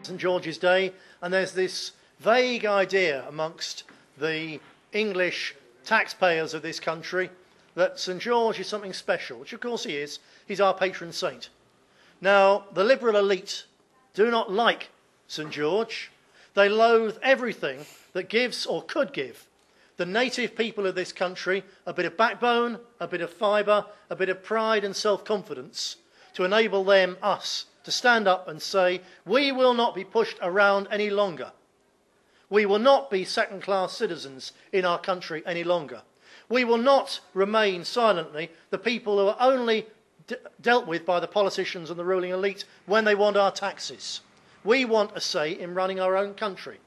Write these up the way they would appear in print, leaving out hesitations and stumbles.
St George's Day, and there's this vague idea amongst the English taxpayers of this country that St George is something special, which of course he is. He's our patron saint. Now, the liberal elite do not like St George. They loathe everything that gives or could give the native people of this country a bit of backbone, a bit of fibre, a bit of pride and self-confidence to enable them, us, to stand up and say, we will not be pushed around any longer. We will not be second-class citizens in our country any longer. We will not remain silently the people who are only dealt with by the politicians and the ruling elite when they want our taxes. We want a say in running our own country.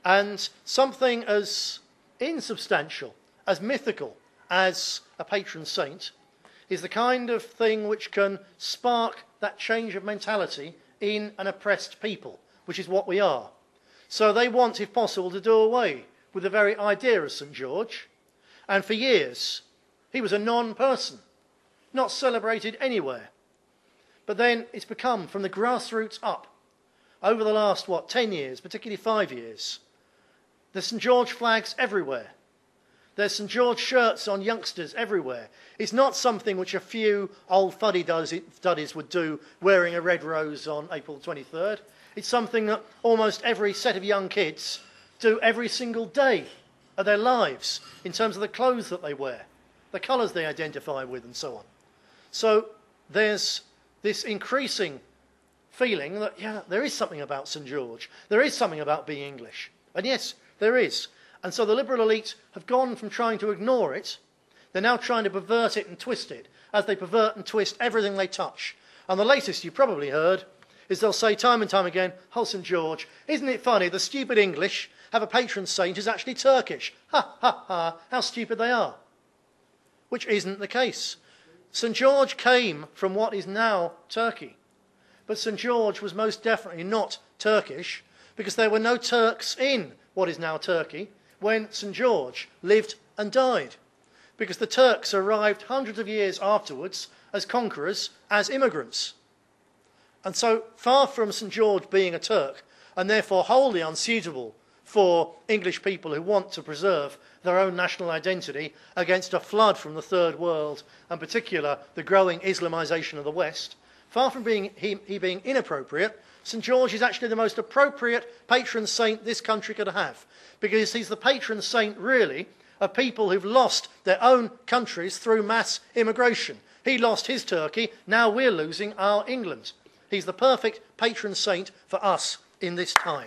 And something as insubstantial, as mythical as a patron saint is the kind of thing which can spark that change of mentality in an oppressed people, which is what we are. So they want, if possible, to do away with the very idea of St George. And for years, he was a non-person, not celebrated anywhere. But then it's become, from the grassroots up, over the last, 10 years, particularly 5 years, there's St George flags everywhere. There's St George shirts on youngsters everywhere. It's not something which a few old fuddy-duddies would do wearing a red rose on April 23rd. It's something that almost every set of young kids do every single day of their lives in terms of the clothes that they wear, the colours they identify with and so on. So there's this increasing feeling that, yeah, there is something about St George. There is something about being English. And yes, there is. And so the liberal elite have gone from trying to ignore it, they're now trying to pervert it and twist it, as they pervert and twist everything they touch. And the latest you probably heard is they'll say time and time again, oh, St George, isn't it funny the stupid English have a patron saint who's actually Turkish? Ha, ha, ha, how stupid they are. Which isn't the case. St George came from what is now Turkey. But St George was most definitely not Turkish, because there were no Turks in what is now Turkey when St George lived and died. Because the Turks arrived hundreds of years afterwards as conquerors, as immigrants. And so, far from St George being a Turk, and therefore wholly unsuitable for English people who want to preserve their own national identity against a flood from the Third World, and in particular the growing Islamisation of the West, far from being he being inappropriate, St George is actually the most appropriate patron saint this country could have, because he's the patron saint, really, of people who've lost their own countries through mass immigration. He lost his Turkey, now we're losing our England. He's the perfect patron saint for us in this time.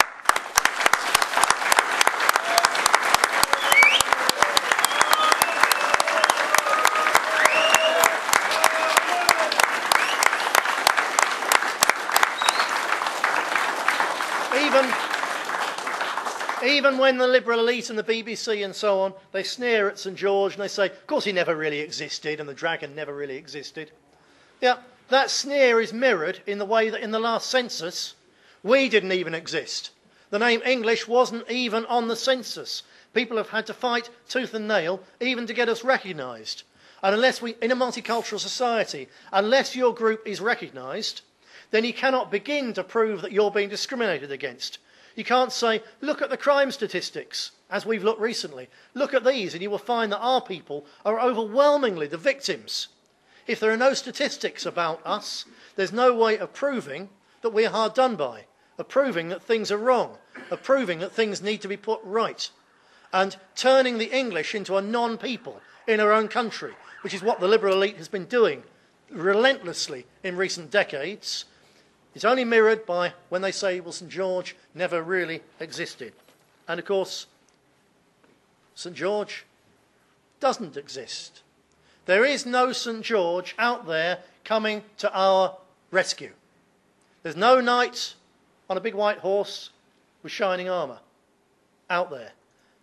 Even when the liberal elite and the BBC and so on, they sneer at St George and they say, of course he never really existed and the dragon never really existed. Yeah, that sneer is mirrored in the way that in the last census, we didn't even exist. The name English wasn't even on the census. People have had to fight tooth and nail even to get us recognised. And unless we, in a multicultural society, unless your group is recognised, then you cannot begin to prove that you're being discriminated against. You can't say, look at the crime statistics, as we've looked recently. Look at these, and you will find that our people are overwhelmingly the victims. If there are no statistics about us, there's no way of proving that we're hard done by, of proving that things are wrong, of proving that things need to be put right. And turning the English into a non-people in our own country, which is what the liberal elite has been doing relentlessly in recent decades, it's only mirrored by when they say, well, St George never really existed. And of course, St George doesn't exist. There is no St George out there coming to our rescue. There's no knight on a big white horse with shining armour out there.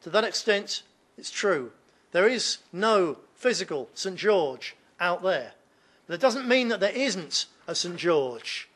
To that extent, it's true. There is no physical St George out there. But it doesn't mean that there isn't a St George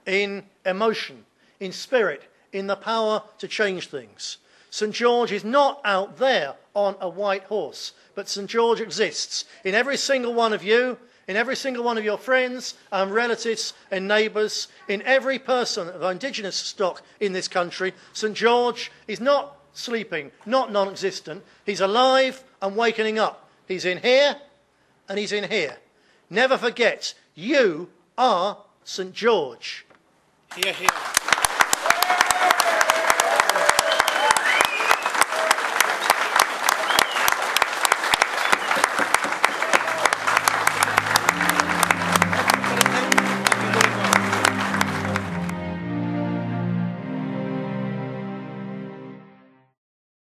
in emotion, in spirit, in the power to change things. St George is not out there on a white horse, but St George exists in every single one of you, in every single one of your friends and relatives and neighbours, in every person of indigenous stock in this country. St George is not sleeping, not non-existent. He's alive and wakening up. He's in here and he's in here. Never forget, you are St George. Hear, hear.